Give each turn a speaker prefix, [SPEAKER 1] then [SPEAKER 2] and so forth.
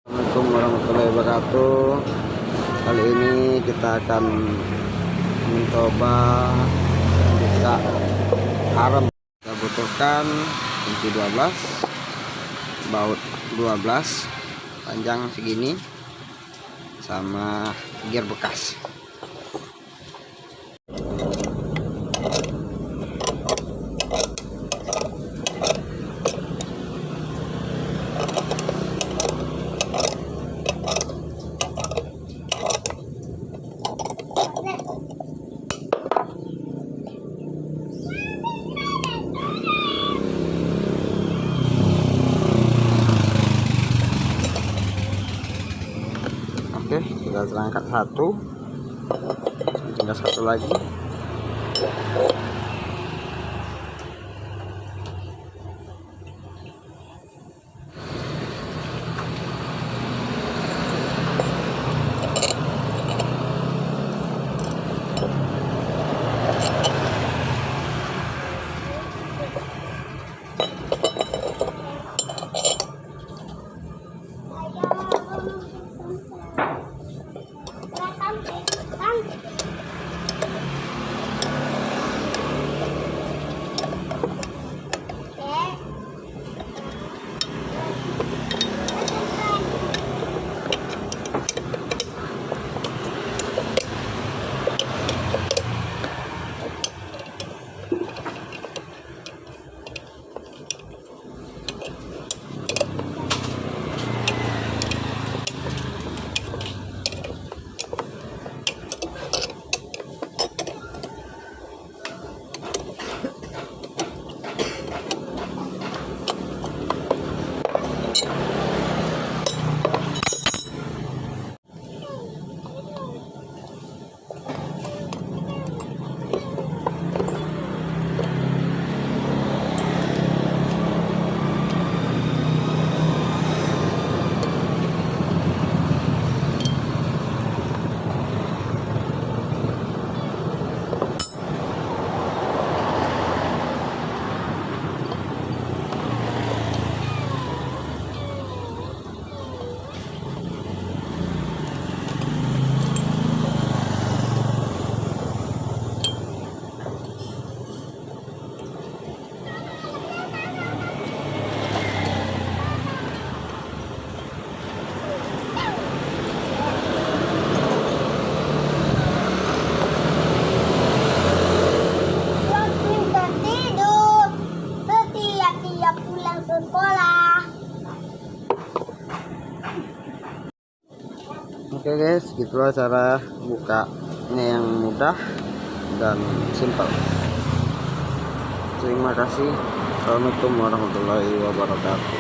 [SPEAKER 1] Assalamualaikum warahmatullahi wabarakatuh. Kali ini kita akan mencoba buka arem. Kita butuhkan kunci 12, baut 12, panjang segini, sama gear bekas. Oke, kita angkat satu, tinggal satu lagi. Oke guys, gitulah cara bukanya yang mudah dan simpel. Terima kasih. Assalamualaikum warahmatullahi wabarakatuh.